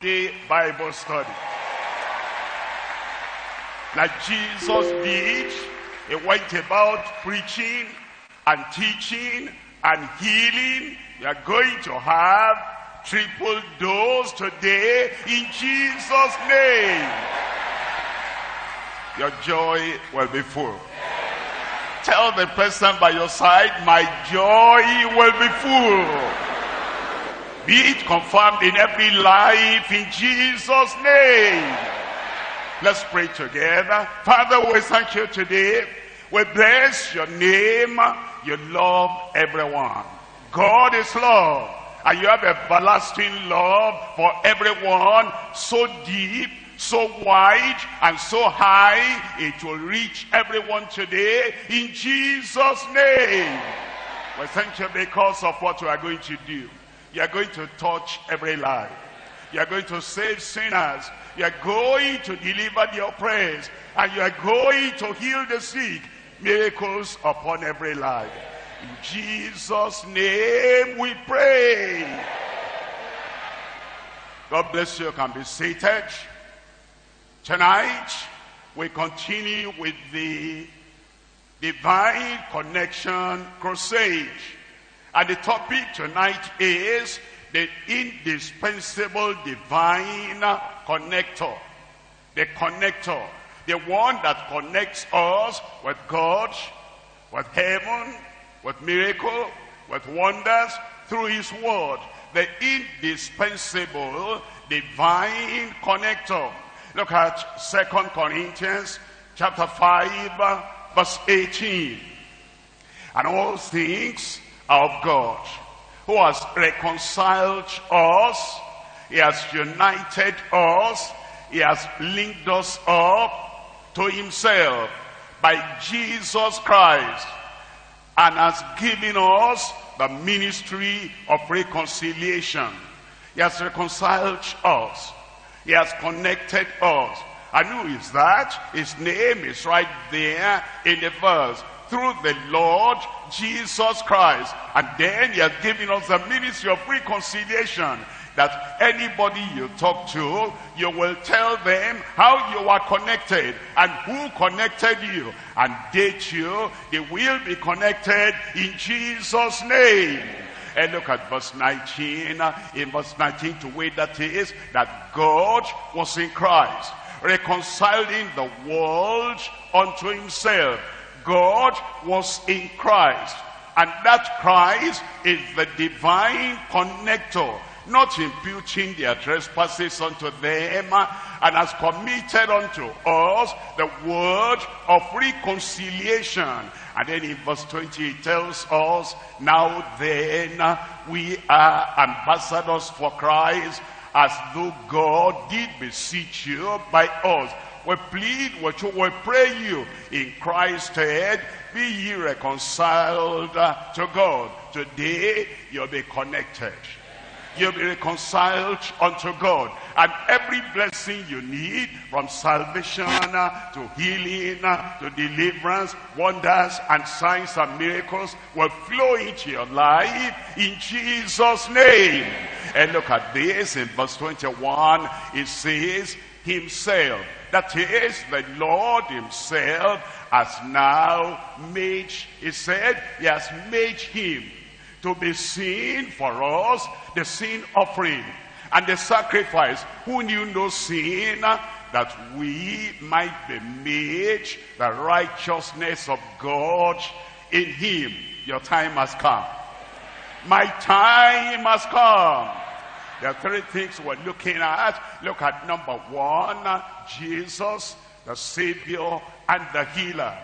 Day Bible study. Like Jesus did, he went about preaching and teaching and healing. You are going to have triple dose today in Jesus' name. Your joy will be full. Tell the person by your side, my joy will be full. Be it confirmed in every life in Jesus' name. Let's pray together. Father, we thank you today. We bless your name. You love everyone. God is love. And you have everlasting love for everyone, so deep, so wide, and so high, it will reach everyone today in Jesus' name. We thank you because of what you are going to do. You are going to touch every life. You are going to save sinners. You are going to deliver the oppressed. And you are going to heal the sick. Miracles upon every life. In Jesus' name we pray. God bless you. You can be seated. Tonight we continue with the Divine Connection Crusade. And the topic tonight is the indispensable divine connector. The connector. The one that connects us with God, with heaven, with miracle, with wonders through his word. The indispensable divine connector. Look at 2 Corinthians chapter 5 verse 18. And all things of God, who has reconciled us, he has united us, he has linked us up to himself by Jesus Christ, and has given us the ministry of reconciliation. He has reconciled us. He has connected us. And who is that? His name is right there in the verse. Through the Lord Jesus Christ. And then he has given us the ministry of reconciliation, that anybody you talk to, you will tell them how you are connected and who connected you, and date you. They will be connected in Jesus' name. And look at verse 19. In verse 19, the way that is, that God was in Christ, reconciling the world unto himself. God was in Christ, and that Christ is the divine connector, not imputing their trespasses unto them, and has committed unto us the word of reconciliation. And then in verse 20 it tells us, now then we are ambassadors for Christ, as though God did beseech you by us. We plead with you, we pray you, in Christ's stead, be ye reconciled to God. Today, you'll be connected. You'll be reconciled unto God. And every blessing you need, from salvation to healing to deliverance, wonders and signs and miracles, will flow into your life in Jesus' name. And look at this in verse 21. It says, himself. That is, the Lord himself has now made, he said, he has made him to be sin for us, the sin offering and the sacrifice, who knew no sin, that we might be made the righteousness of God in him. Your time has come. My time has come. There are three things we're looking at. Look at number one, Jesus, the Savior and the healer.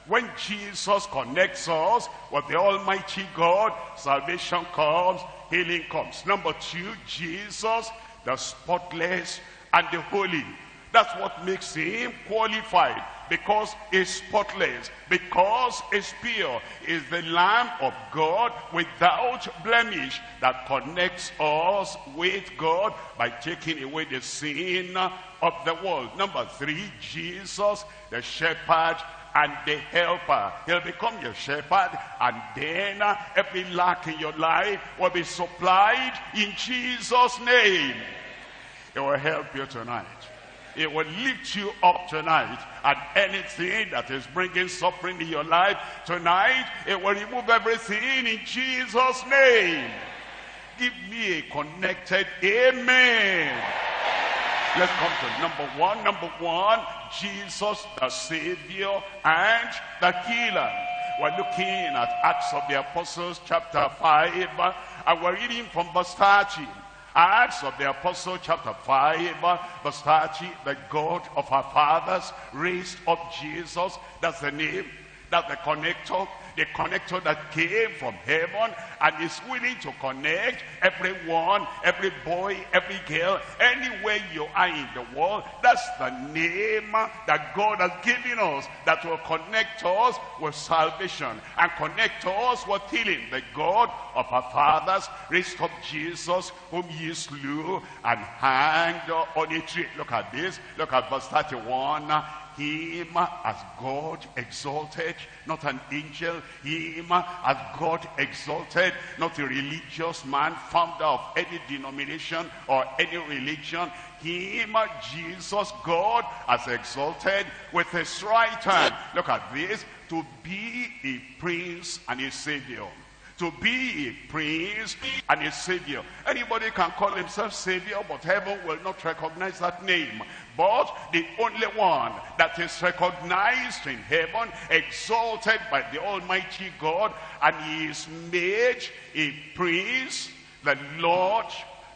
When Jesus connects us with the Almighty God, salvation comes, healing comes. Number two, Jesus, the spotless and the holy. That's what makes him qualified, because he's spotless, because he's pure. Is the Lamb of God without blemish that connects us with God by taking away the sin of the world. Number three, Jesus, the shepherd and the helper. He'll become your shepherd, and then every lack in your life will be supplied in Jesus' name. It will help you tonight. It will lift you up tonight. And anything that is bringing suffering in your life tonight, it will remove everything in Jesus' name. Give me a connected amen. Let's come to number one. Number one, Jesus the Savior and the Healer. We're looking at Acts of the Apostles chapter 5, and we're reading from verse 30. Acts of the Apostles chapter 5, verse 30. The God of our fathers raised up Jesus. That's the name. That's the connector. The connector that came from heaven and is willing to connect everyone, every boy, every girl, anywhere you are in the world. That's the name that God has given us, that will connect us with salvation and connect us with healing. The God of our fathers raised up Jesus, whom ye slew and hanged on a tree. Look at this. Look at verse 31. Him as God exalted, not an angel. Him as God exalted, not a religious man, founder of any denomination or any religion. Him, Jesus, God has exalted with his right hand. Look at this. To be a prince and a savior. To be a prince and a savior. Anybody can call himself savior, but heaven will not recognize that name. But the only one that is recognized in heaven, exalted by the Almighty God, and he is made a prince, the Lord,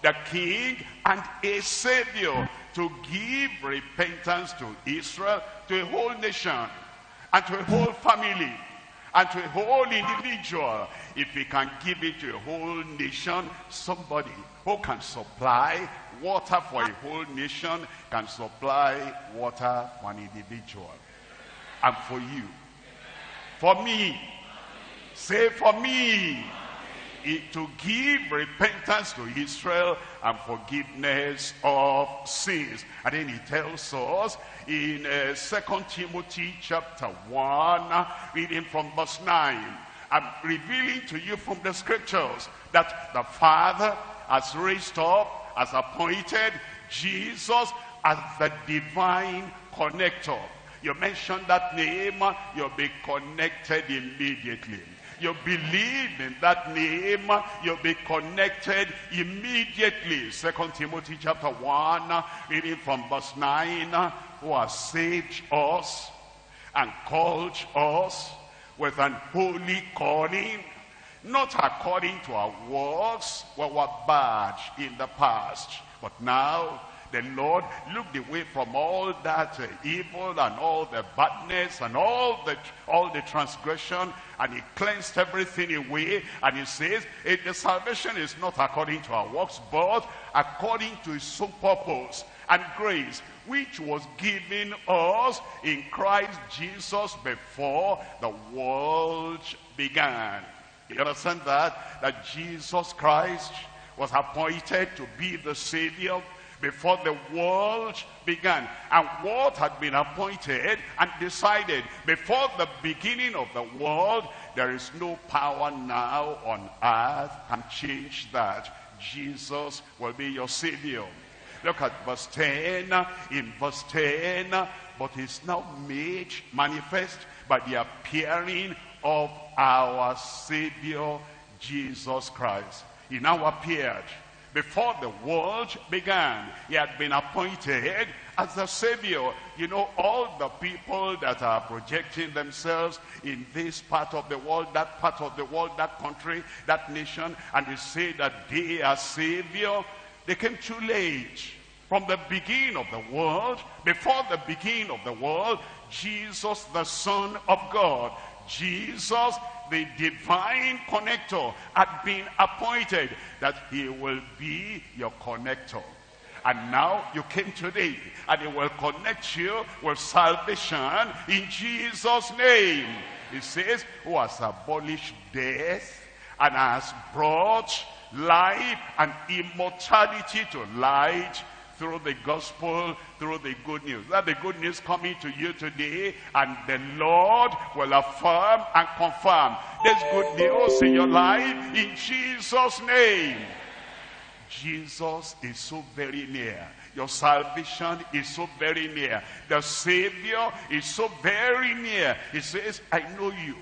the King, and a savior, to give repentance to Israel, to a whole nation, and to a whole family, and to a whole individual. If he can give it to a whole nation, somebody who can supply water for a whole nation can supply water for an individual. And for you, for me, say for me, to give repentance to Israel and forgiveness of sins. And then he tells us in 2 Timothy chapter 1, reading from verse 9, I'm revealing to you from the scriptures that the Father has raised up, has appointed Jesus as the divine connector. You mention that name, you'll be connected immediately. You believe in that name, you'll be connected immediately. 2 Timothy chapter 1, reading from verse 9, who has saved us and called us with an holy calling, not according to our works, we were bad in the past, but now the Lord looked away from all that evil and all the badness and all the transgression, and he cleansed everything away. And he says, the salvation is not according to our works, but according to his own purpose and grace, which was given us in Christ Jesus before the world began. You understand that? That Jesus Christ was appointed to be the Savior before the world began. And what had been appointed and decided before the beginning of the world, there is no power now on earth can change that. Jesus will be your Savior. Look at verse 10. In verse 10, but is now made manifest by the appearing of our Savior Jesus Christ. He now appeared. Before the world began, he had been appointed as the Savior. You know, all the people that are projecting themselves in this part of the world, that part of the world, that country, that nation, and they say that they are Savior, they came too late. From the beginning of the world, before the beginning of the world, Jesus, the Son of God, Jesus, the divine connector, had been appointed that he will be your connector. And now you came today, and he will connect you with salvation in Jesus' name. He says, who has abolished death and has brought life and immortality to light through the gospel, through the good news. That the good news coming to you today, and the Lord will affirm and confirm this good news in your life in Jesus' name. Jesus is so very near. Your salvation is so very near. The Savior is so very near. He says, I know you.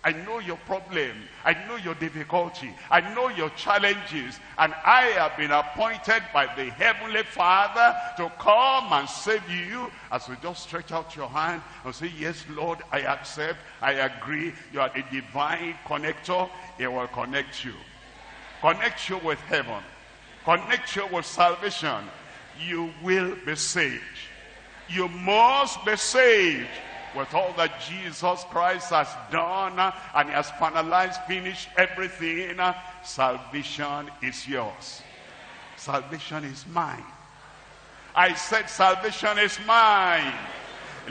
I know your problem. I know your difficulty. I know your challenges. And I have been appointed by the Heavenly Father to come and save you. As you just stretch out your hand and say, yes, Lord, I accept. I agree. You are the divine connector. He will connect you. Connect you with heaven. Connect you with salvation. You will be saved. You must be saved. With all that Jesus Christ has done, and he has finalized, finished everything, salvation is yours. Salvation is mine. I said salvation is mine.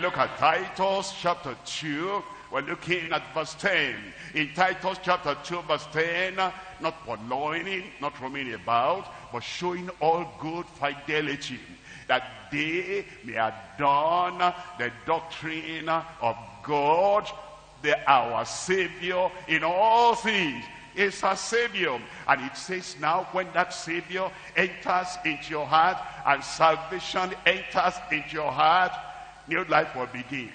Look at Titus chapter 2. We're looking at verse 10. In Titus chapter 2 verse 10, not purloining, not roaming about, but showing all good fidelity, that they may adorn the doctrine of God, our Savior in all things. Is our Savior. And it says now, when that Savior enters into your heart and salvation enters into your heart, new life will begin.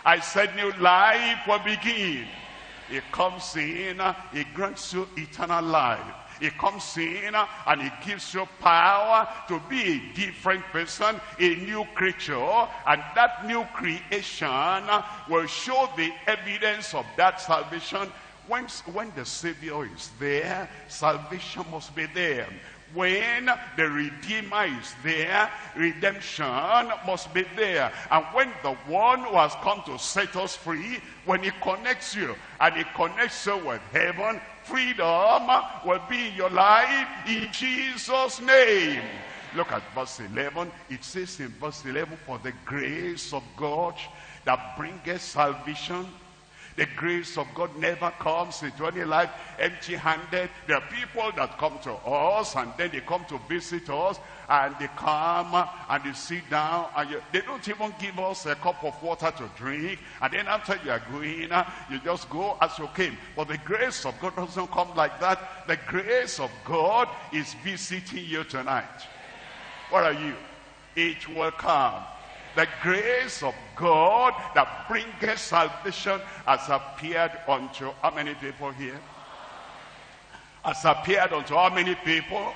I said new life will begin. He comes in, he grants you eternal life. He comes in and he gives you power to be a different person, a new creature. And that new creation will show the evidence of that salvation. When the Savior is there, salvation must be there. When the Redeemer is there, redemption must be there. And when the one who has come to set us free, when he connects you, and he connects you with heaven, freedom will be in your life in Jesus' name. Look at verse 11. It says in verse 11, for the grace of God that bringeth salvation. The grace of God never comes into any life empty-handed. There are people that come to us and then they come to visit us and they come and they sit down and they don't even give us a cup of water to drink. And then after you are going, you just go as you came. But the grace of God doesn't come like that. The grace of God is visiting you tonight. Where are you? It will come. The grace of God that bringeth salvation has appeared unto how many people here? Has appeared unto how many people?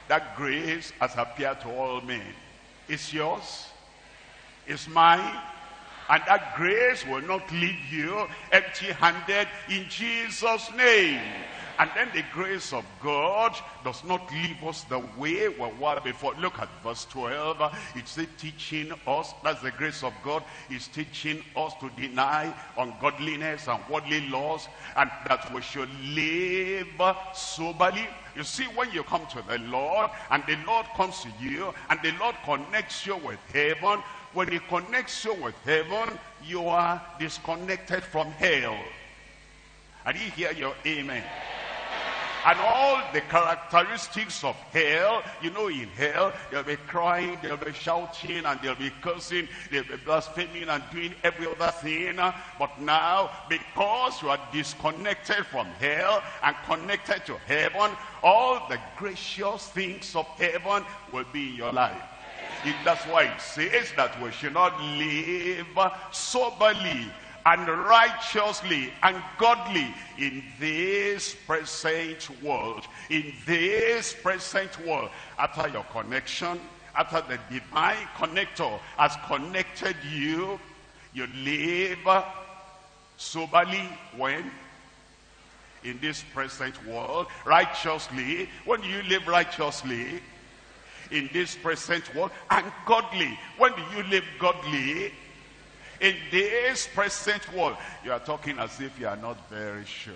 That grace has appeared to all men. It's yours. It's mine. And that grace will not leave you empty-handed in Jesus' name. And then the grace of God does not leave us the way we were before. Look at verse 12. It's teaching us, that's the grace of God, is teaching us to deny ungodliness and worldly laws, and that we should live soberly. You see, when you come to the Lord, and the Lord comes to you, and the Lord connects you with heaven, when he connects you with heaven, you are disconnected from hell. And you hear your amen. And all the characteristics of hell, you know, in hell, they'll be crying, they'll be shouting, and they'll be cursing, they'll be blaspheming and doing every other thing. But now, because you are disconnected from hell and connected to heaven, all the gracious things of heaven will be in your life. That's why it says that we should not live soberly and righteously and godly in this present world. In this present world. After your connection, after the divine connector has connected you, you live soberly when? In this present world. Righteously. When do you live righteously? In this present world. And godly. When do you live godly? In this present world. You are talking as if you are not very sure.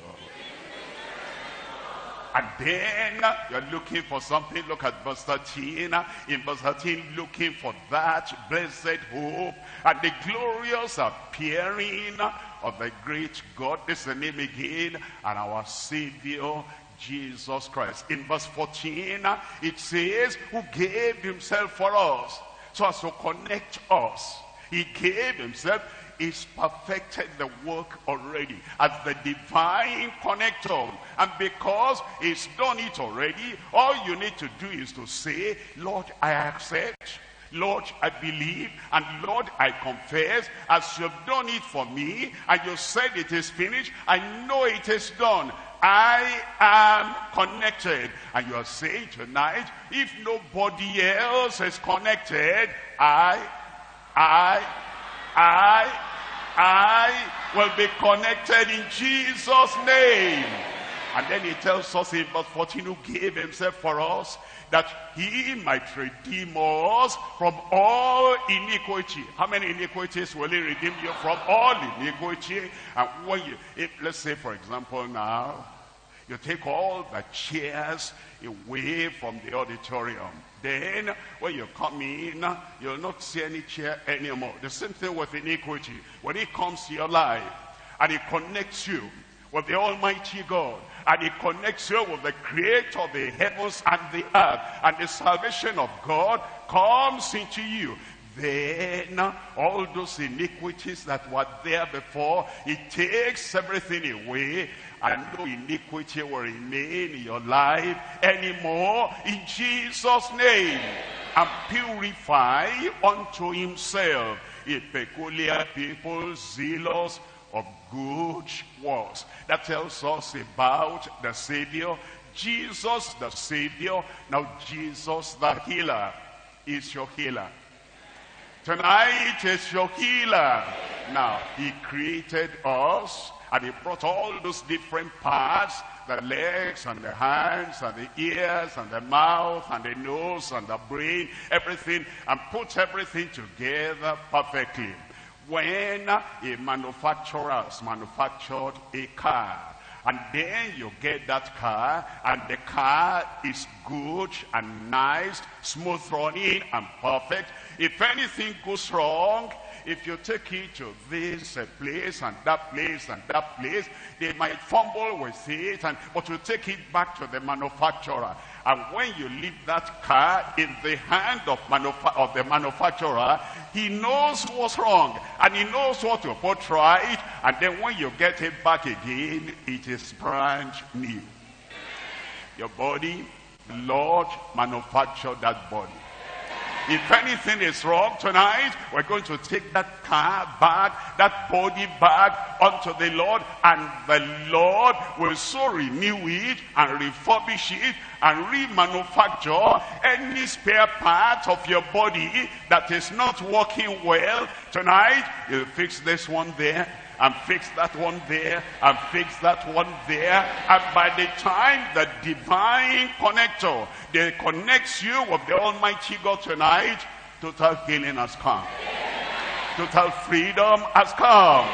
And then you're looking for something. Look at verse 13. In verse 13, looking for that blessed hope and the glorious appearing of the great God. This is the name again. And our Savior Jesus Christ. In verse 14, it says, who gave himself for us, so as to connect us. He gave himself. He's perfected the work already as the divine connector. And because he's done it already, all you need to do is to say, Lord, I accept. Lord, I believe, and Lord, I confess, as you've done it for me, and you said it is finished, I know it is done. I am connected. And you are saying tonight, if nobody else is connected, I will be connected in Jesus' name. And then he tells us in verse 14, who gave himself for us, that he might redeem us from all iniquity. How many iniquities will he redeem you from? All iniquity. And when you, let's say for example now, you take all the chairs away from the auditorium. Then when you come in, you'll not see any chair anymore. The same thing with iniquity. When it comes to your life and it connects you with the Almighty God, and it connects you with the creator of the heavens and the earth, and the salvation of God comes into you, then all those iniquities that were there before, it takes everything away, and no iniquity will remain in your life anymore, in Jesus' name. And purify unto himself a peculiar people, zealous of good works. That tells us about the Savior, Jesus the Savior. Now Jesus the healer is your healer. Tonight is your healer. Now he created us, and he brought all those different parts, the legs and the hands and the ears and the mouth and the nose and the brain, everything, and put everything together perfectly. When a manufacturer has manufactured a car, and then you get that car, and the car is good and nice, smooth running and perfect. If anything goes wrong, if you take it to this place and that place and that place, they might fumble with it, but you take it back to the manufacturer. And when you leave that car in the hand of the manufacturer, he knows what's wrong, and he knows what to put right, and then when you get it back again, it is brand new. Your body, the Lord manufactured that body. If anything is wrong tonight, we're going to take that car back, that body back unto the Lord, and the Lord will so renew it and refurbish it and remanufacture any spare part of your body that is not working well. Tonight, you'll fix this one there, and fix that one there, and fix that one there. And by the time the divine connector, they connects you with the Almighty God tonight, total healing has come. Total freedom has come.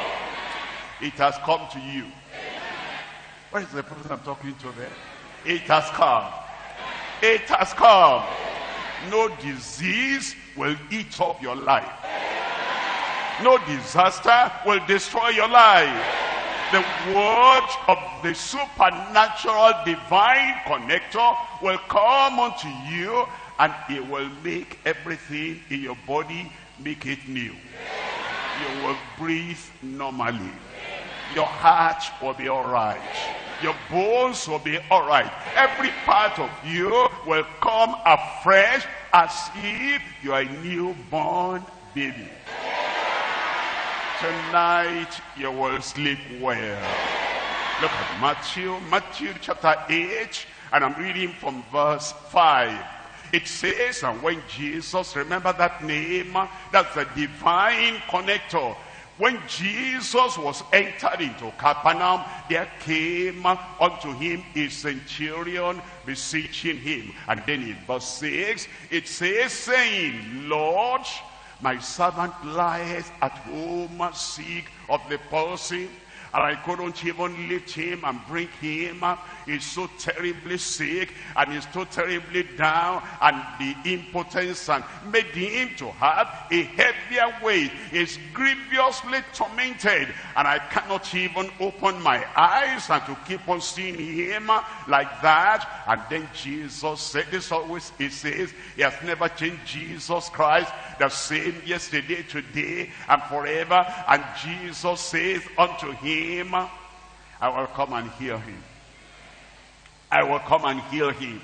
It has come to you. Where is the person I'm talking to there? It has come. It has come. No disease will eat up your life. No disaster will destroy your life. The word of the supernatural divine connector will come unto you, and it will make everything in your body, make it new. You will breathe normally. Your heart will be all right. Your bones will be all right. Every part of you will come afresh as if you are a newborn baby. Tonight you will sleep well. Look at Matthew chapter 8, and I'm reading from verse 5. It says, and when Jesus, remember that name, that's the divine connector. When Jesus was entered into Capernaum, there came unto him a centurion beseeching him. And then in verse 6, it says, saying, Lord, my servant lieth at home sick of the palsy, and I couldn't even lift him and bring him. He's so terribly sick, and he's so terribly down, and the impotence and made him to have a heavier weight. He's grievously tormented, and I cannot even open my eyes and to keep on seeing him like that. And then Jesus said, this always he says, he has never changed. Jesus Christ, the same yesterday, today, and forever. And Jesus says unto him, I will come and heal him. I will come and heal him.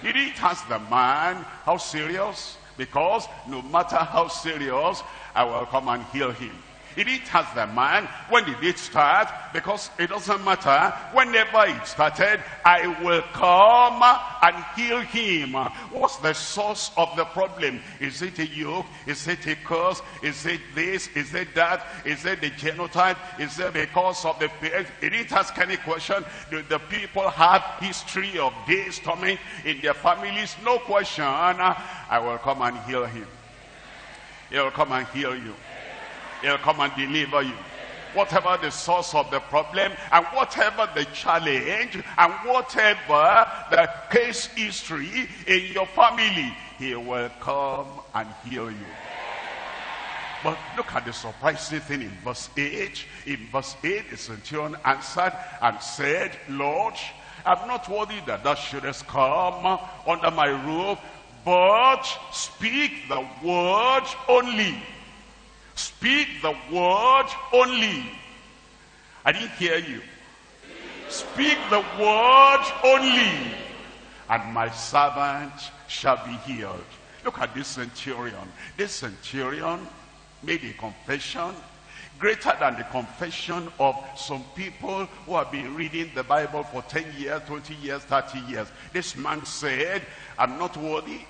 He didn't ask the man, how serious? Because no matter how serious, I will come and heal him. He didn't ask the man, when did it start? Because it doesn't matter. Whenever it started, I will come and heal him. What's the source of the problem? Is it a yoke? Is it a curse? Is it this? Is it that? Is it the genotype? Is it because of the parents? He didn't ask any question. Do the people have history of this torment in their families? No question. I will come and heal him. He will come and heal you. He'll come and deliver you. Whatever the source of the problem, and whatever the challenge, and whatever the case history in your family, he will come and heal you. But look at the surprising thing in verse 8. In verse 8, the centurion answered and said, Lord, I'm not worthy that thou shouldest come under my roof, but speak the word only. Speak the word only. I didn't hear you. Speak the word only, and my servant shall be healed. Look at this centurion. This centurion made a confession greater than the confession of some people who have been reading the Bible for 10 years, 20 years, 30 years. This man said, I'm not worthy.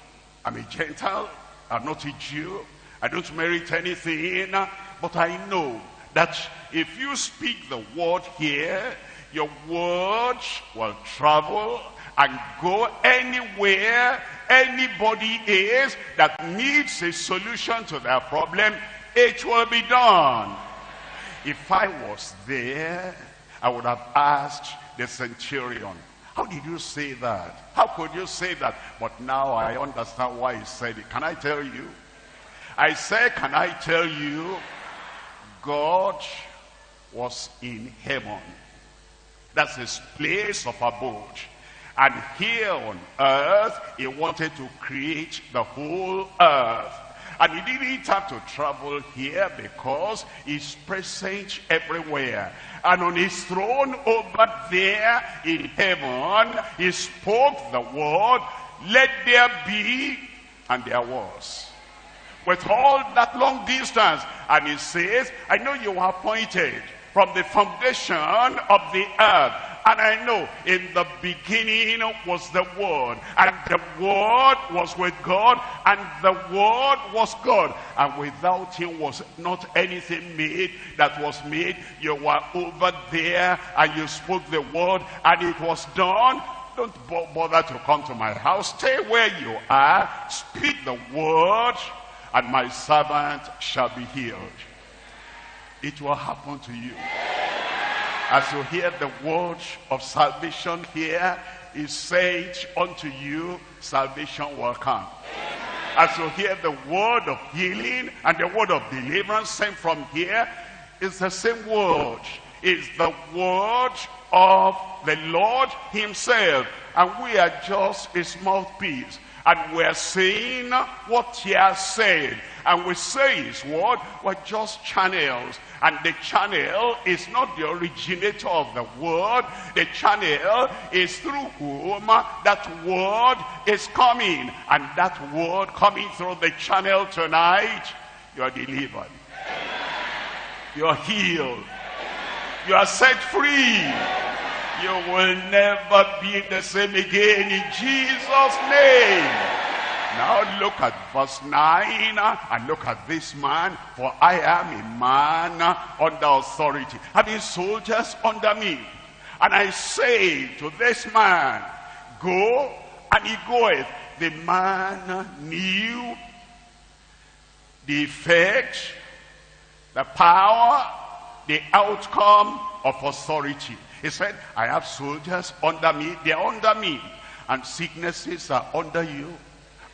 I'm a Gentile. I'm not a Jew. I don't merit anything, but I know that if you speak the word here, your word will travel and go anywhere anybody is that needs a solution to their problem. It will be done. If I was there, I would have asked the centurion, how did you say that? How could you say that? But now I understand why he said it. Can I tell you? I said, can I tell you, God was in heaven. That's his place of abode. And here on earth, he wanted to create the whole earth. And he didn't have to travel here because he's present everywhere. And on his throne over there in heaven, he spoke the word, let there be, and there was. With all that long distance. And he says, I know you were appointed from the foundation of the earth. And I know in the beginning was the Word. And the Word was with God. And the Word was God. And without him was not anything made that was made. You were over there and you spoke the word and it was done. Don't bother to come to my house. Stay where you are. Speak the word, and my servant shall be healed. It will happen to you. As you hear the word of salvation here, he said unto you, salvation will come. As you hear the word of healing and the word of deliverance sent from here, it's the same word. It's the word of the Lord himself. And we are just his mouthpiece. And we're saying what he has said. And we say his word, we're just channels. And the channel is not the originator of the word. The channel is through whom that word is coming. And that word coming through the channel tonight, you are delivered. You are healed. You are set free. You will never be the same again in Jesus' name. Now look at verse 9 and look at this man. For I am a man under authority, having soldiers under me. And I say to this man, go, and he goeth. The man knew the effect, the power, the outcome of authority. He said, I have soldiers under me, they are under me, and sicknesses are under you,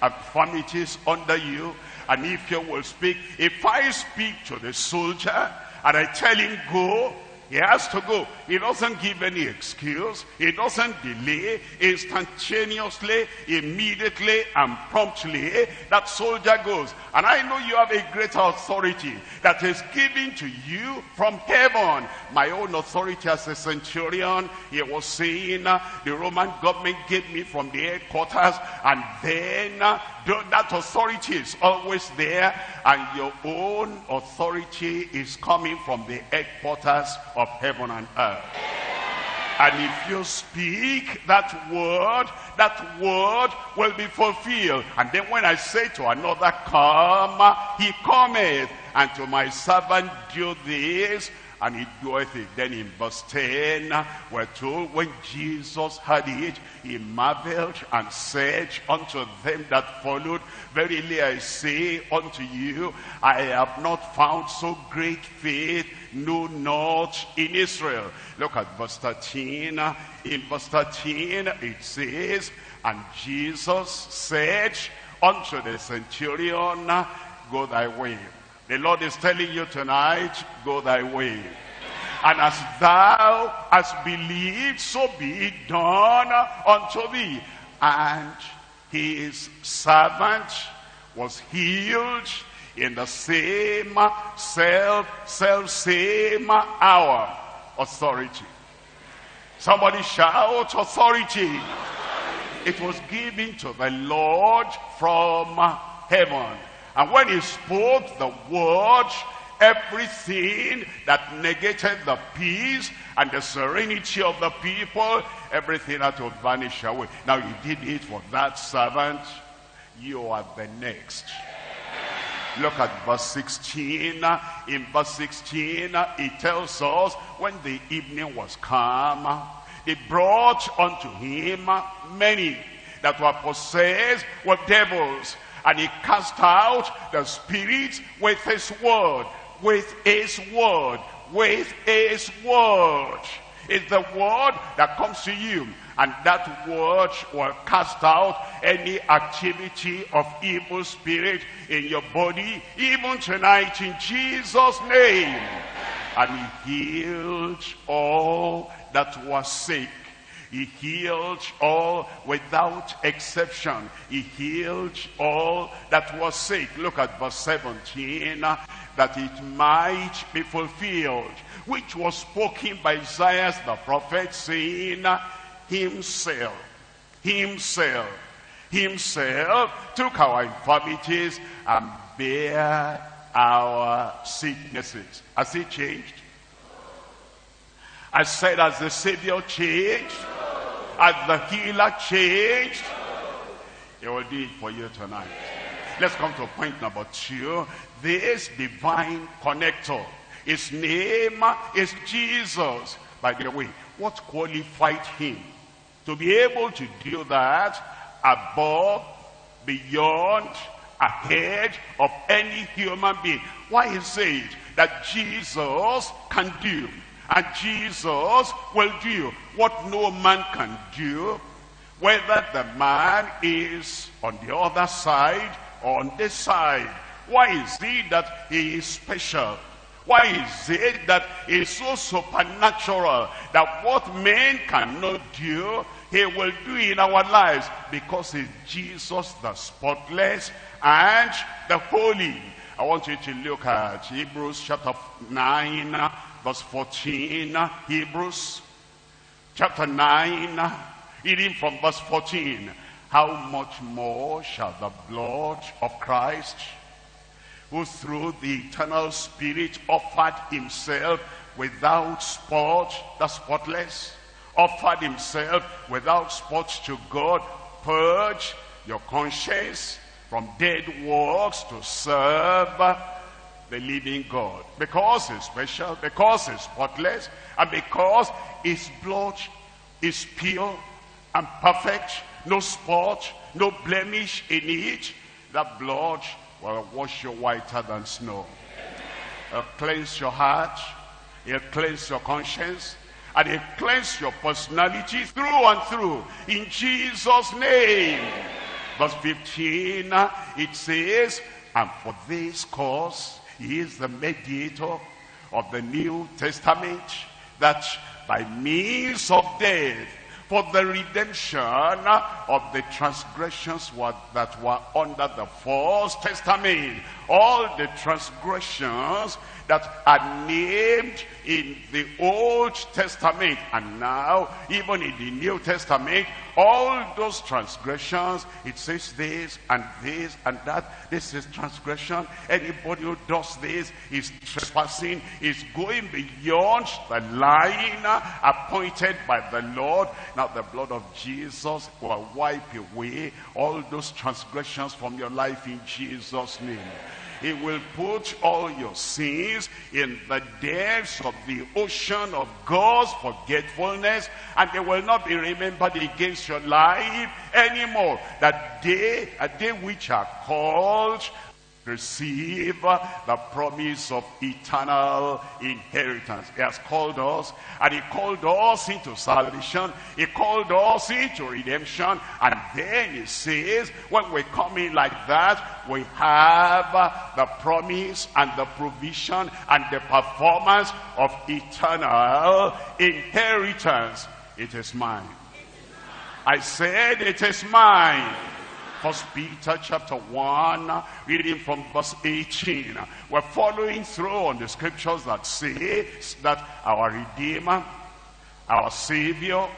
infirmities under you. And if you will speak, if I speak to the soldier and I tell him go, he has to go. He doesn't give any excuse. He doesn't delay. Instantaneously, immediately, and promptly, that soldier goes. And I know you have a greater authority that is given to you from heaven. My own authority as a centurion, he was saying, the Roman government gave me from the headquarters, and then that authority is always there, and your own authority is coming from the headquarters of heaven and earth. And if you speak that word will be fulfilled. And then when I say to another, come, he cometh, and to my servant do this, and he doeth it. Then in verse 10, we're told, when Jesus heard it, he marveled and said unto them that followed, verily I say unto you, I have not found so great faith, no, not in Israel. Look at verse 13. In verse 13 it says, and Jesus said unto the centurion, go thy way. The Lord is telling you tonight, go thy way. And as thou hast believed, so be it done unto thee. And his servant was healed in the same same hour. Authority. Somebody shout, authority. It was given to the Lord from heaven. And when he spoke the word, everything that negated the peace and the serenity of the people, everything had to vanish away. Now he did it for that servant. You are the next. Look at verse 16. In verse 16, it tells us, when the evening was come, they brought unto him many that were possessed with devils, and he cast out the spirits with his word. With his word. With his word. It's the word that comes to you, and that word will cast out any activity of evil spirit in your body, even tonight, in Jesus' name. And he healed all that were sick. He healed all without exception. He healed all that was sick. Look at verse 17. That it might be fulfilled, which was spoken by Isaiah the prophet, saying, himself took our infirmities and bare our sicknesses. Has he changed? I said, has the Savior changed? Has the healer changed? He will do it for you tonight. Let's come to point number 2. This divine connector, his name is Jesus. By the way, what qualified him to be able to do that above, beyond, ahead of any human being? Why is it that Jesus can do, and Jesus will do what no man can do, whether the man is on the other side or on this side? Why is it that he is special? Why is it that he is so supernatural that what men cannot do, he will do in our lives? Because he's Jesus the spotless and the holy. I want you to look at Hebrews chapter 9 verse 14. Hebrews chapter 9, reading from verse 14. How much more shall the blood of Christ, who through the eternal Spirit offered himself without spot, the spotless, offered himself without spot to God, purge your conscience from dead works to serve the living God? Because he's special, because he's spotless, and because his blood is pure and perfect, no spot, no blemish in it, that blood will wash you whiter than snow. Cleanse your heart. He'll cleanse your conscience. And he'll cleanse your personality through and through. In Jesus' name. Verse 15, it says, and for this cause, he is the mediator of the New Testament, that by means of death, for the redemption of the transgressions that were under the First Testament, all the transgressions that are named in the Old Testament, and now even in the New Testament, all those transgressions, it says this and that. This is transgression. Anybody who does this is trespassing, is going beyond the line appointed by the Lord. Now the blood of Jesus will wipe away all those transgressions from your life in Jesus' name. He will put all your sins in the depths of the ocean of God's forgetfulness, and they will not be remembered against your life anymore. That they which are called receive the promise of eternal inheritance. He has called us, and he called us into salvation. He called us into redemption. And then he says, when we come in like that, we have the promise and the provision and the performance of eternal inheritance. It is mine. I said it is mine. First Peter chapter 1, reading from verse 18. We're following through on the scriptures that say that our Redeemer, our Savior,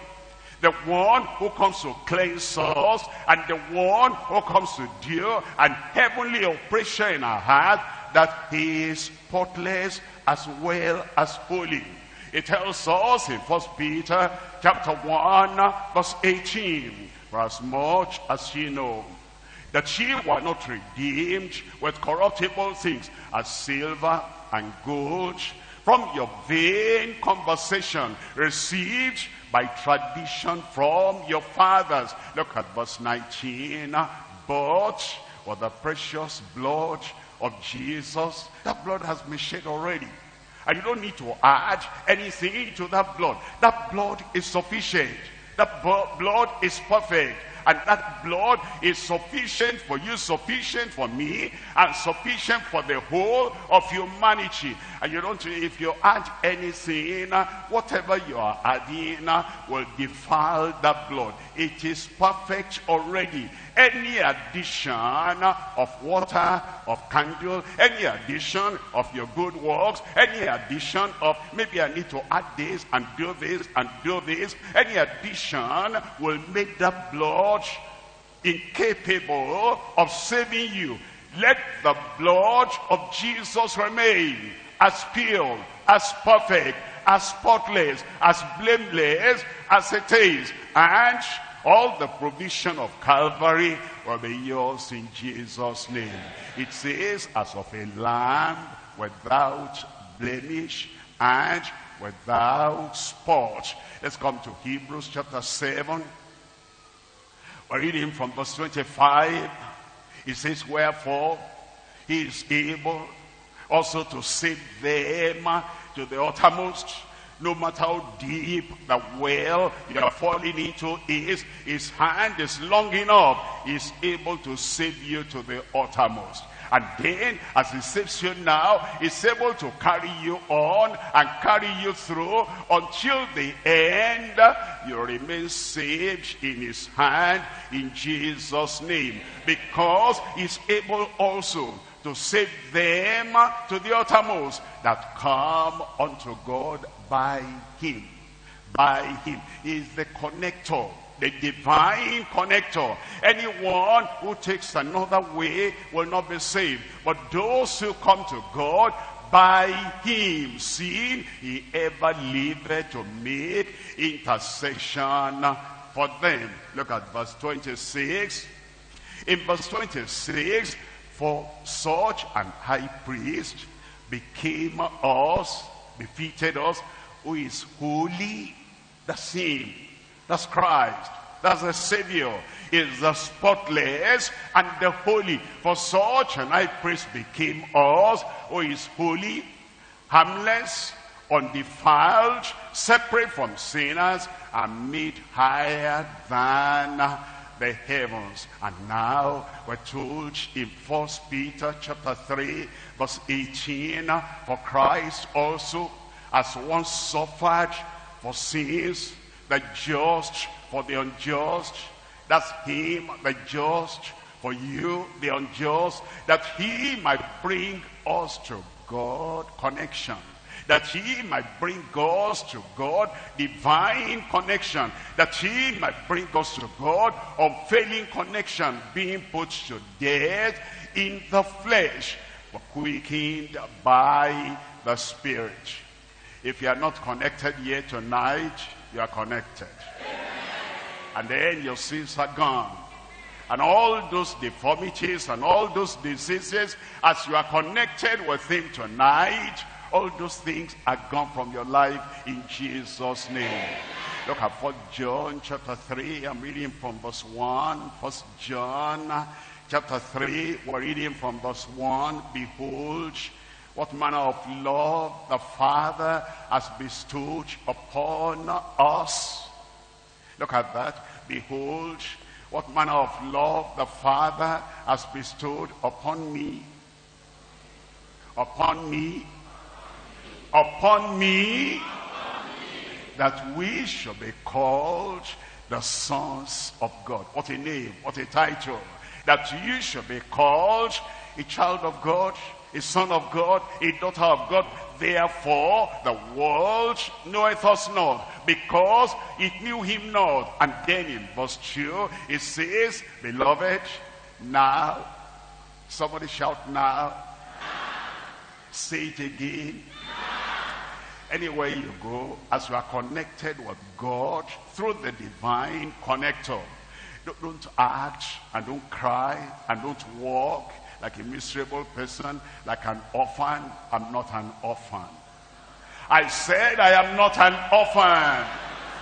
the one who comes to cleanse us, and the one who comes to do an heavenly operation in our heart, that he is spotless as well as holy. It tells us in First Peter chapter 1, verse 18, for as much as ye know that ye were not redeemed with corruptible things, as silver and gold, from your vain conversation received by tradition from your fathers. Look at verse 19. But with the precious blood of Jesus, that blood has been shed already. And you don't need to add anything to that blood. That blood is sufficient. That blood is perfect. And that blood is sufficient for you, sufficient for me, and sufficient for the whole of humanity. And you don't, if you add anything, whatever you are adding will defile that blood. It is perfect already. Any addition of water, of candle, any addition of your good works, any addition of maybe I need to add this and do this and do this, any addition will make that blood incapable of saving you. Let the blood of Jesus remain as pure, as perfect, as spotless, as blameless as it is, and all the provision of Calvary will be yours in Jesus' name. It says, as of a lamb without blemish and without spot. Let's come to Hebrews chapter 7. We're reading from verse 25. It says, wherefore he is able also to save them to the uttermost. No matter how deep the well you are falling into is, his hand is long enough. He's able to save you to the uttermost. And then, as he saves you now, he's able to carry you on and carry you through until the end. You remain saved in his hand in Jesus' name. Because he's able also to save them to the uttermost that come unto God by him. By him. He is the connector, the divine connector. Anyone who takes another way will not be saved. But those who come to God by him, seeing he ever liveth to make intercession for them. Look at verse 26. In verse 26, for such an high priest became us, befitted us, who is holy. That's him. That's Christ. That's the Savior. Is the spotless and the holy. For such an high priest became us, who is holy, harmless, undefiled, separate from sinners, and made higher than the heavens. And now we're told in 1 Peter chapter 3 verse 18, for Christ also has once suffered for sins, the just for the unjust. That's him, the just, for you, the unjust, that he might bring us to God, connection. That he might bring us to God, divine connection. That he might bring us to God, unfailing connection, being put to death in the flesh, but quickened by the Spirit. If you are not connected yet tonight, you are connected. And then your sins are gone. And all those deformities and all those diseases, as you are connected with him tonight, all those things are gone from your life in Jesus' name. Look at 1 John chapter 3. I'm reading from verse 1. 1 John chapter 3, we're reading from verse 1. Behold, what manner of love the Father has bestowed upon us. Look at that. Behold, what manner of love the Father has bestowed upon me. Upon me. Upon me. That we shall be called the sons of God. What a name, what a title. That you shall be called a child of God, a son of God, a daughter of God. Therefore, the world knoweth us not, because it knew him not. And then in verse 2, it says, beloved, now. Somebody shout now. Say it again. Anywhere you go, as you are connected with God through the divine connector, don't act and don't cry and don't walk like a miserable person, like an orphan. I'm not an orphan. I said I am not an orphan.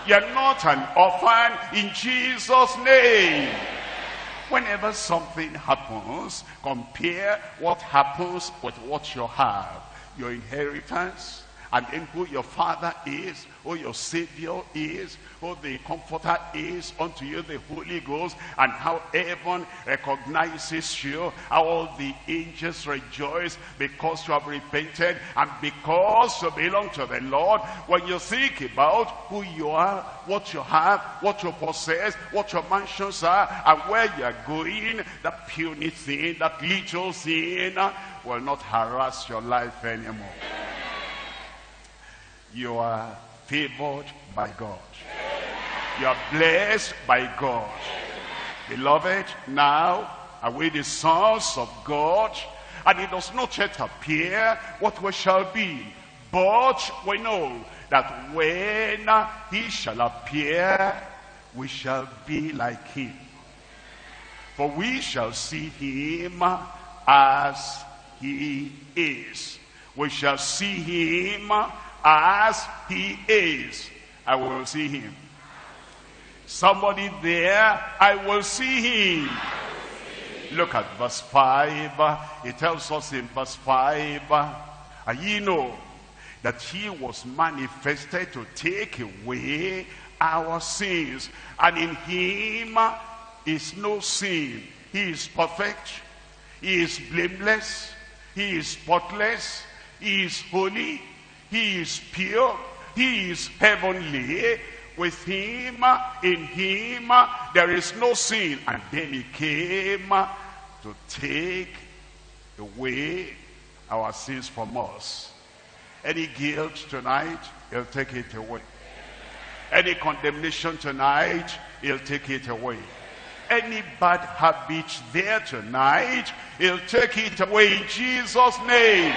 You're not an orphan in Jesus' name. Whenever something happens, compare what happens with what you have. Your inheritance, and then who your Father is, who your Savior is, who the Comforter is unto you, the Holy Ghost, and how heaven recognizes you, how all the angels rejoice because you have repented and because you belong to the Lord. When you think about who you are, what you have, what you possess, what your mansions are, and where you are going, that puny thing, that little thing will not harass your life anymore. You are favored by God. You are blessed by God. Beloved, now are we the sons of God, and it does not yet appear what we shall be. But we know that when he shall appear, we shall be like him. For we shall see him as he is. We shall see him as he is. I will see him. Somebody there, I will see him. Look at verse 5. It tells us in verse 5, and ye know that he was manifested to take away our sins, and in him is no sin. He is perfect, he is blameless, he is spotless, he is holy, he is pure, he is heavenly. With him, in him, there is no sin. And then he came to take away our sins from us. Any guilt tonight, he'll take it away. Any condemnation tonight, he'll take it away. Any bad habit there tonight, he'll take it away in Jesus' name.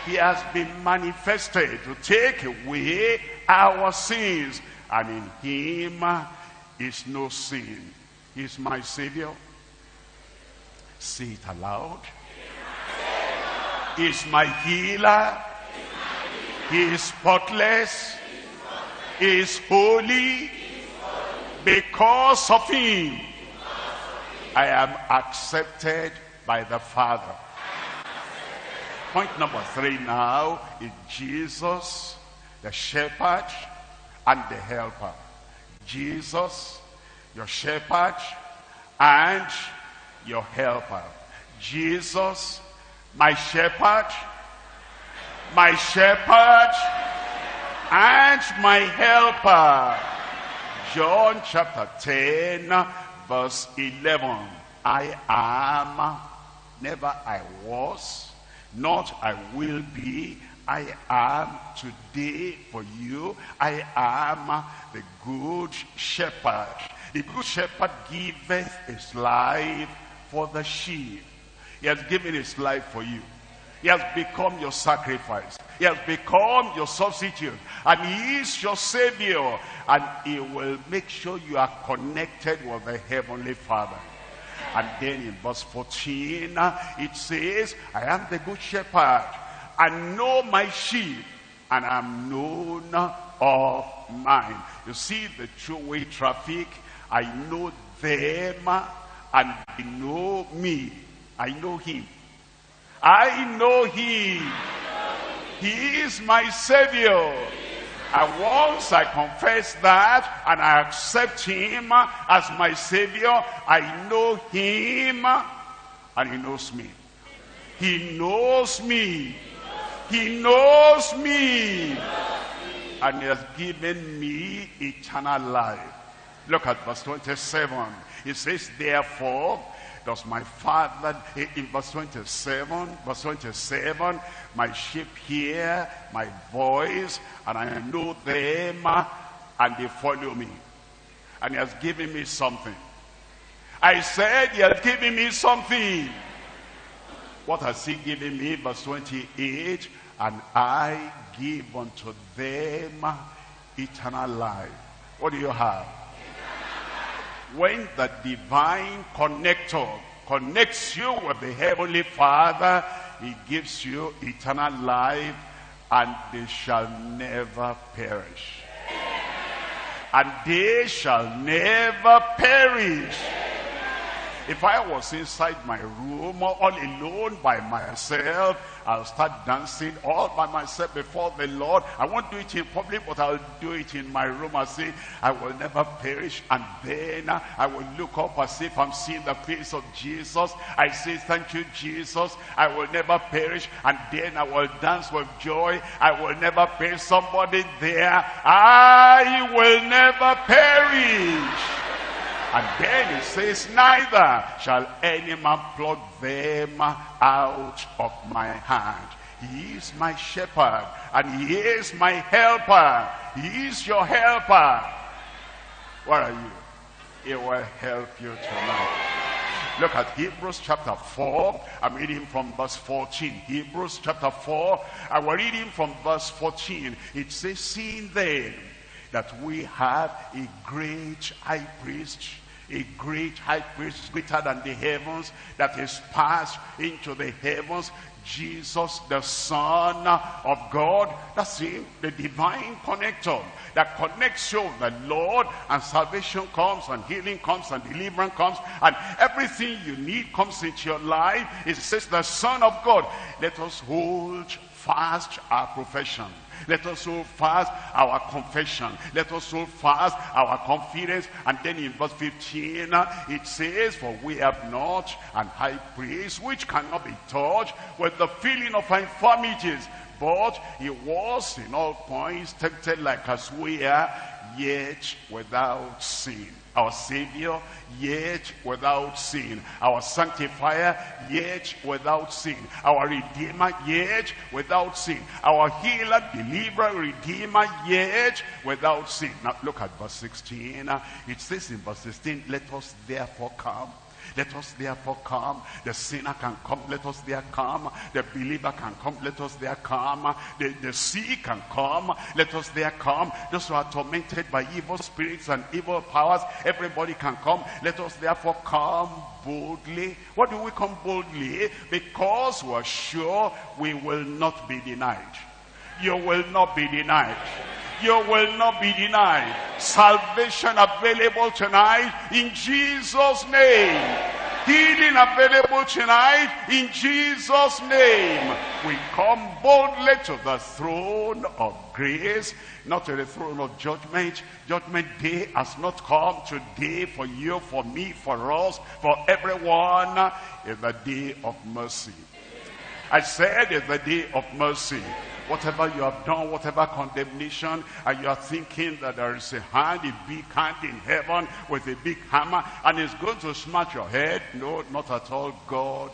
He has been manifested to take away our sins, and in him is no sin. He is my Savior. Say it aloud. He is my healer. He is spotless. He is holy. Because of him, I am accepted by the Father. Point number 3 now is Jesus, the shepherd and the helper. Jesus, your shepherd and your helper. Jesus, my shepherd and my helper. John chapter 10 verse 11. I am, never I was, not I will be, I am today for you. I am the good shepherd. The good shepherd giveth his life for the sheep. He has given his life for you. He has become your sacrifice. He has become your substitute. And he is your savior. And he will make sure you are connected with the heavenly Father. And then in verse 14, it says, I am the good shepherd. I know my sheep, and I am known of mine. You see the two-way traffic. I know them, and they know me. I know him. I know him. He is my savior. And once I confess that and I accept him as my savior, I know him and he knows me. He knows me. He knows me. And he has given me eternal life. Look at verse 27. It says, therefore, does my Father, in verse 27, my sheep hear my voice, and I know them, and they follow me. And he has given me something. I said he has given me something. What has he given me? Verse 28, and I give unto them eternal life. What do you have? When the divine connector connects you with the heavenly Father, he gives you eternal life, and they shall never perish. And they shall never perish. If I was inside my room all alone by myself, I'll start dancing all by myself before the Lord. I won't do it in public, but I'll do it in my room. I'll say, I will never perish. And then I will look up as if I'm seeing the face of Jesus. I say, thank you, Jesus. I will never perish. And then I will dance with joy. I will never perish. Somebody there, I will never perish. And then it says, neither shall any man pluck them out of my hand. He is my shepherd, and he is my helper. He is your helper. Where are you? He will help you tonight. Look at Hebrews chapter 4. I'm reading from verse 14. Hebrews chapter 4. I will read from verse 14. It says, seeing then that we have a great high priest, greater than the heavens, that is passed into the heavens, Jesus, the Son of God. That's him, the divine connector that connects you with the Lord, and salvation comes, and healing comes, and deliverance comes, and everything you need comes into your life. It says the Son of God. Let us hold fast our profession. Let us hold fast our confession. Let us hold fast our confidence. And then in verse 15, it says, for we have not an high priest which cannot be touched with the feeling of our infirmities, but he was in all points tempted like as we are, yet without sin. Our Savior, yet without sin. Our Sanctifier, yet without sin. Our Redeemer, yet without sin. Our Healer, Deliverer, Redeemer, yet without sin. Now look at verse 16. It says in verse 16, let us therefore come. Let us therefore come. The sinner can come. Let us there come. The believer can come. Let us there come. The sick can come. Let us there come. Those who are tormented by evil spirits and evil powers, everybody can come. Let us therefore come boldly. What do we come boldly? Because we are sure we will not be denied. You will not be denied. You will not be denied. Salvation available tonight in Jesus' name. Healing available tonight in Jesus' name. We come boldly to the throne of grace, not to the throne of judgment. Judgment day has not come today for you, for me, for us, for everyone. It's the day of mercy. I said it's the day of mercy. Whatever you have done, whatever condemnation, and you are thinking that there is a hand, a big hand in heaven with a big hammer, and it's going to smash your head. No, not at all. God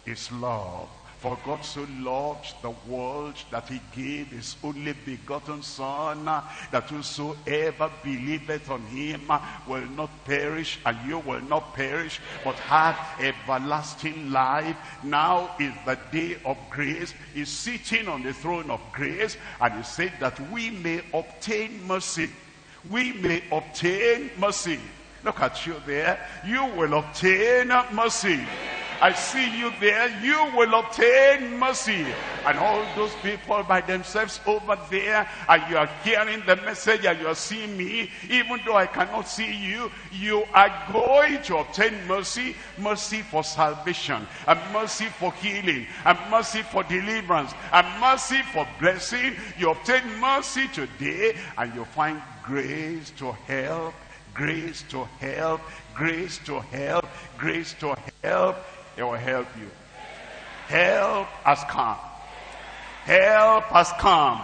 is love. For God so loved the world that he gave his only begotten Son, that whosoever believeth on him will not perish, and you will not perish, but have everlasting life. Now is the day of grace. He's sitting on the throne of grace, and he said that we may obtain mercy. We may obtain mercy. Look at you there. You will obtain mercy. I see you there. You will obtain mercy. And all those people by themselves over there, and you are hearing the message, and you are seeing me, even though I cannot see you, you are going to obtain mercy. Mercy for salvation, and mercy for healing, and mercy for deliverance, and mercy for blessing. You obtain mercy today, and you find grace to help, grace to help, grace to help, grace to help. It will help you. Help has come. Help has come.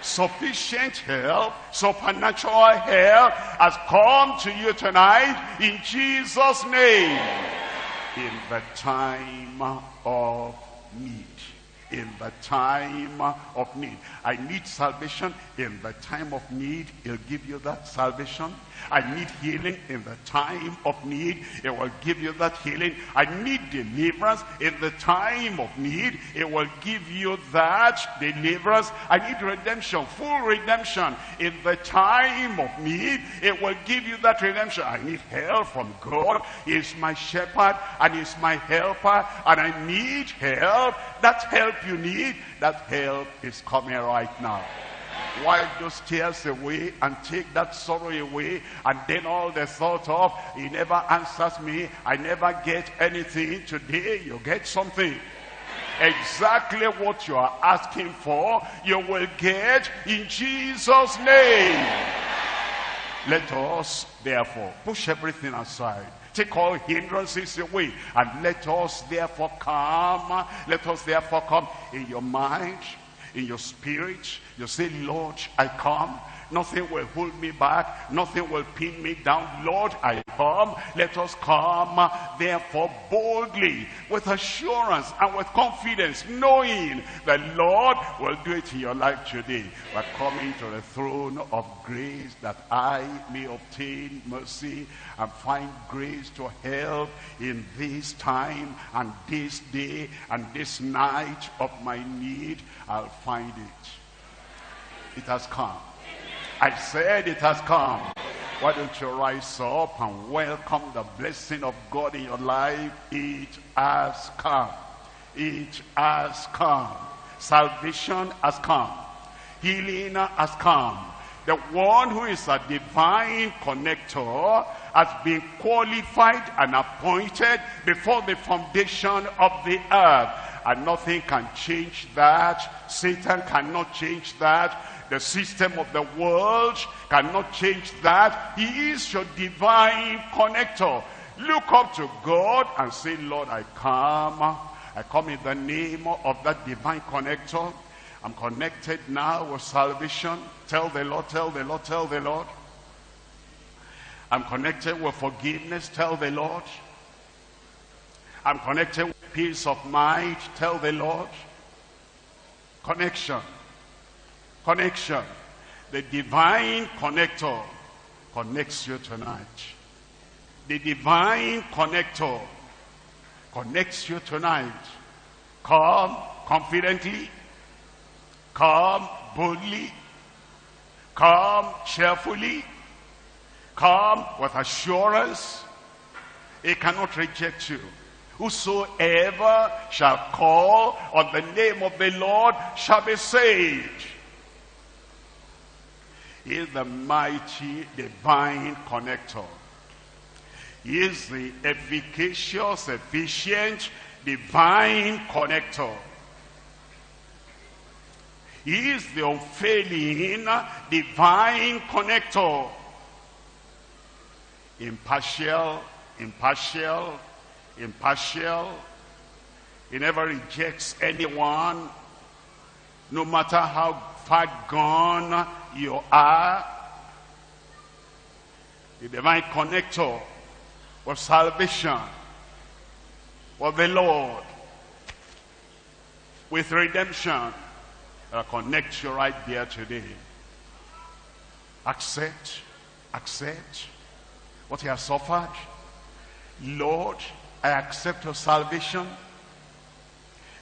Sufficient help, supernatural help has come to you tonight in Jesus' name. In the time of need. In the time of need. I need salvation. In the time of need, he'll give you that salvation. I need healing. In the time of need, it will give you that healing. I need deliverance. In the time of need, it will give you that deliverance. I need redemption, full redemption. In the time of need, it will give you that redemption. I need help from God. He's my shepherd and he's my helper, and I need help. That help you need, that help is coming right now. Wipe those tears away and take that sorrow away, and then all the thought of, he never answers me, I never get anything. Today you get something. Exactly what you are asking for, you will get in Jesus' name. Let us therefore push everything aside. Take all hindrances away, and let us therefore come. Let us therefore come in your mind, in your spirit. You say, Lord, I come. Nothing will hold me back. Nothing will pin me down. Lord, I come. Let us come, therefore, boldly, with assurance and with confidence, knowing that Lord will do it in your life today. We're coming to the throne of grace that I may obtain mercy and find grace to help in this time and this day and this night of my need. I'll find it. It has come. I said it has come. Why don't you rise up and welcome the blessing of God in your life? It has come. It has come. Salvation has come. Healing has come. The one who is a divine connector has been qualified and appointed before the foundation of the earth. And nothing can change that. Satan cannot change that. The system of the world cannot change that. He is your divine connector. Look up to God and say, Lord, I come. I come in the name of that divine connector. I'm connected now with salvation. Tell the Lord, tell the Lord, tell the Lord. I'm connected with forgiveness. Tell the Lord. I'm connected with peace of mind. Tell the Lord. Connection. Connection. The divine connector connects you tonight. The divine connector connects you tonight. Come confidently. Come boldly. Come cheerfully. Come with assurance. He cannot reject you. Whosoever shall call on the name of the Lord shall be saved. He is the mighty divine connector. He is the efficacious, efficient, divine connector. He is the unfailing, divine connector. Impartial, impartial, impartial. He never rejects anyone, no matter how far gone you are. The divine connector of salvation, of the Lord, with redemption, that connects you right there today. Accept what he has suffered. Lord, I accept your salvation.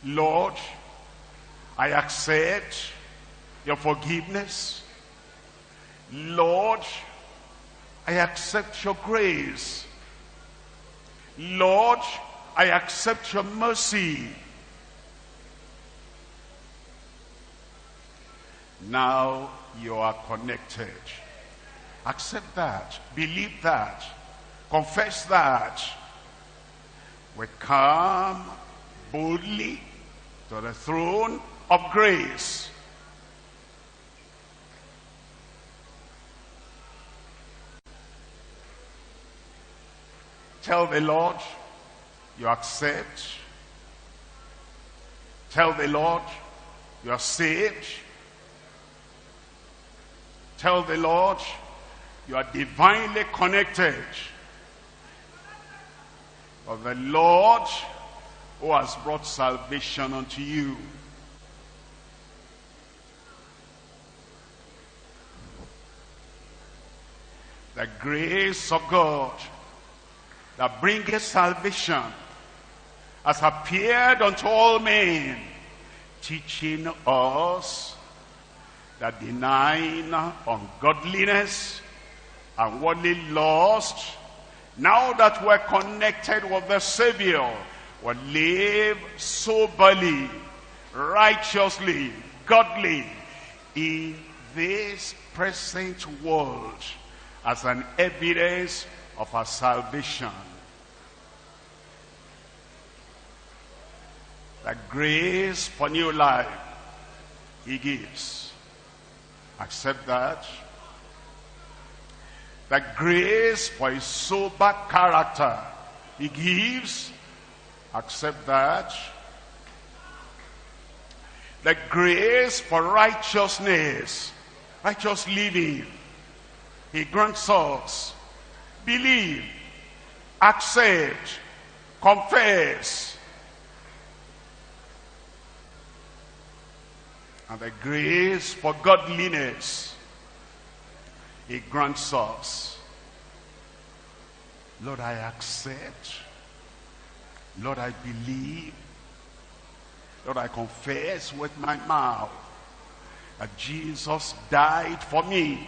Lord, I accept your forgiveness. Lord, I accept your grace. Lord, I accept your mercy. Now you are connected. Accept that. Believe that. Confess that. We come boldly to the throne of grace. Tell the Lord you accept. Tell the Lord you are saved. Tell the Lord you are divinely connected. Of the Lord who has brought salvation unto you. The grace of God that bringeth salvation has appeared unto all men, teaching us that denying ungodliness and worldly lust, now that we're connected with the Savior, will live soberly, righteously, godly in this present world as an evidence of our salvation. The grace for new life he gives. Accept that. The grace for a sober character he gives. Accept that. The grace for righteousness, righteous living, he grants us. Believe, accept, confess. And the grace for godliness he grants us. Lord, I accept. Lord, I believe. Lord, I confess with my mouth that Jesus died for me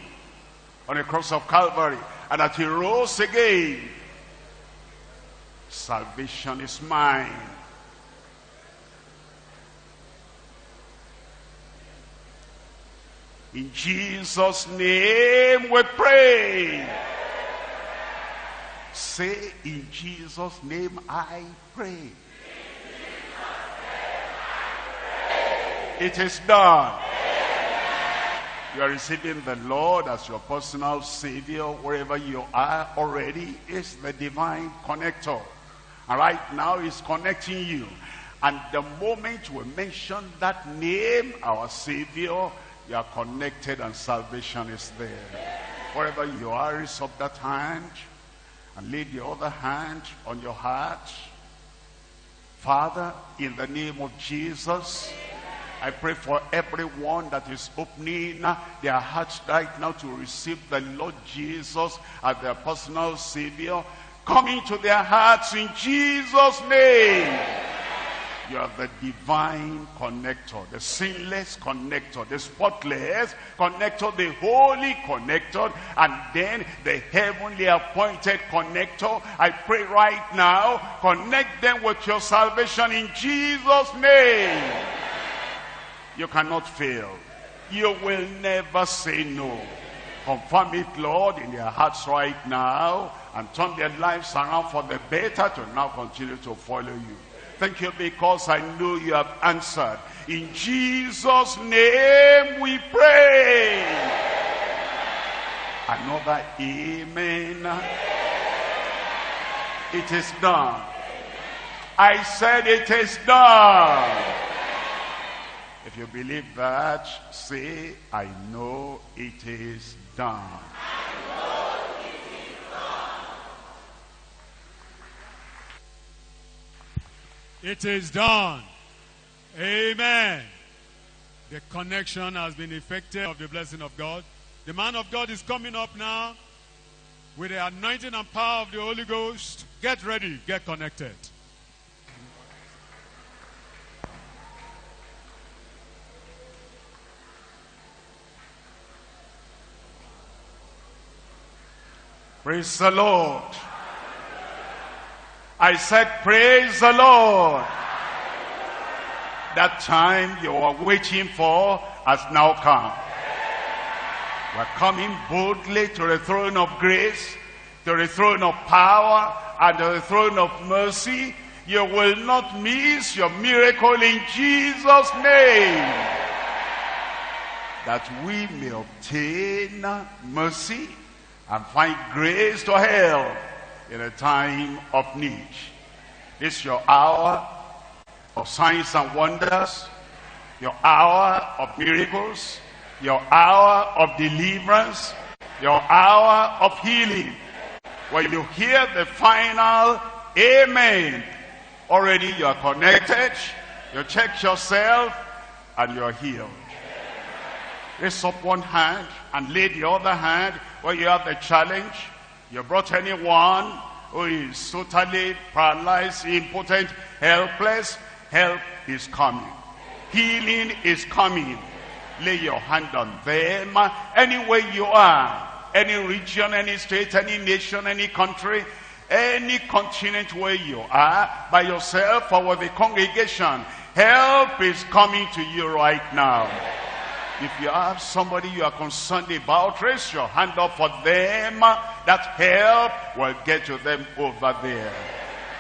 on the cross of Calvary and that he rose again. Salvation is mine. In Jesus' name we pray. Say, in Jesus' name I pray. It is done. You are receiving the Lord as your personal Savior wherever you are already. Is the divine connector. And right now he's connecting you. And the moment we mention that name, our Savior, you are connected and salvation is there. Wherever you are, raise up that hand and lay the other hand on your heart. Father, in the name of Jesus, I pray for everyone that is opening their hearts right now to receive the Lord Jesus as their personal Savior. Come into their hearts in Jesus' name. You are the divine connector, the sinless connector, the spotless connector, the holy connector, and then the heavenly appointed connector. I pray right now, connect them with your salvation in Jesus' name. You cannot fail. You will never say no. confirm it, Lord, in their hearts right now, and turn their lives around for the better to now continue to follow you. Thank you because I know you have answered. In Jesus' name we pray. Another amen. It is done. I said it is done. If you believe that, say, I know it is done. I know it is done. It is done. Amen. The connection has been effected of the blessing of God. The man of God is coming up now with the anointing and power of the Holy Ghost. Get ready. Get connected. Praise the Lord. I said, praise the Lord. That time you were waiting for has now come. We're coming boldly to the throne of grace, to the throne of power, and to the throne of mercy. You will not miss your miracle in Jesus' name. That we may obtain mercy and find grace to help in a time of need. This is your hour of signs and wonders, your hour of miracles, your hour of deliverance, your hour of healing. When you hear the final amen, already you are connected, you check yourself, and you are healed. Raise up one hand and lay the other hand where you have the challenge. You brought anyone who is totally paralyzed, impotent, helpless. Help is coming. Healing is coming. Lay your hand on them. Anywhere you are, any region, any state, any nation, any country, any continent where you are, by yourself or with the congregation, help is coming to you right now. If you have somebody you are concerned about, raise your hand up for them. That help will get to them over there.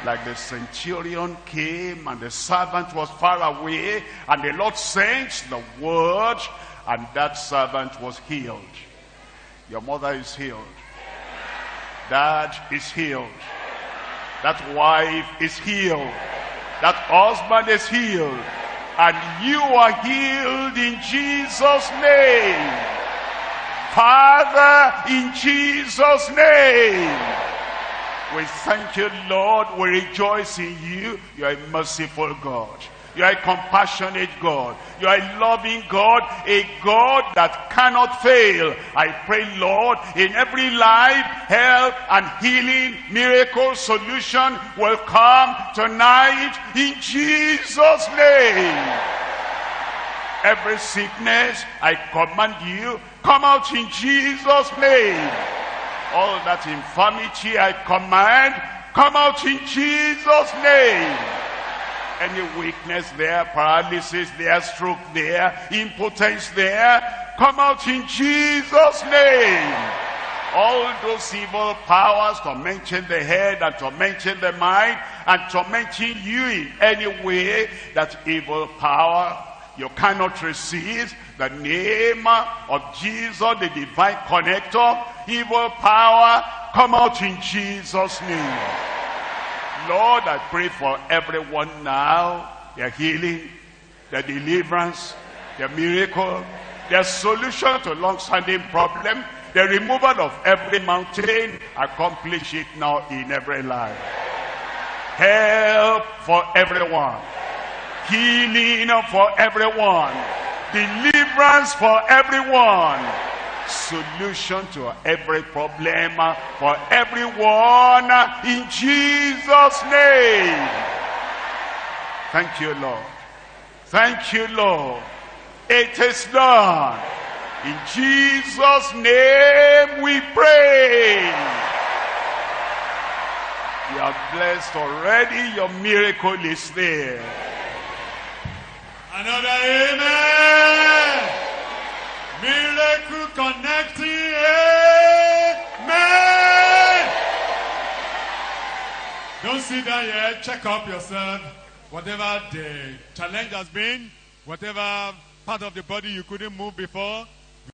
Like the centurion came and the servant was far away, and the Lord sent the word, and that servant was healed. Your mother is healed. Dad is healed. That wife is healed. That husband is healed. And you are healed in Jesus' name. Father, in Jesus' name. We thank you, Lord. We rejoice in you. You are a merciful God. You are a compassionate God. You are a loving God, a God that cannot fail. I pray, Lord, in every life, help and healing, miracle, solution will come tonight in Jesus' name. Every sickness, I command you, come out in Jesus' name. All that infirmity, I command, come out in Jesus' name. Any weakness there, paralysis there, stroke there, impotence there, come out in Jesus' name. All those evil powers tormenting the head and tormenting the mind and tormenting you in any way, that evil power, you cannot resist the name of Jesus, the divine connector. Evil power, come out in Jesus' name. Lord, I pray for everyone now, their healing, their deliverance, their miracle, their solution to long-standing problem, the removal of every mountain, accomplish it now in every life. Help for everyone. Healing for everyone. Deliverance for everyone. Solution to every problem for everyone in Jesus' name. Thank you, Lord. Thank you, Lord. It is done. In Jesus' name we pray. You are blessed already. Your miracle is there. Another amen. Miracle connecting. Don't sit down here. Check up yourself. Whatever the challenge has been, whatever part of the body you couldn't move before,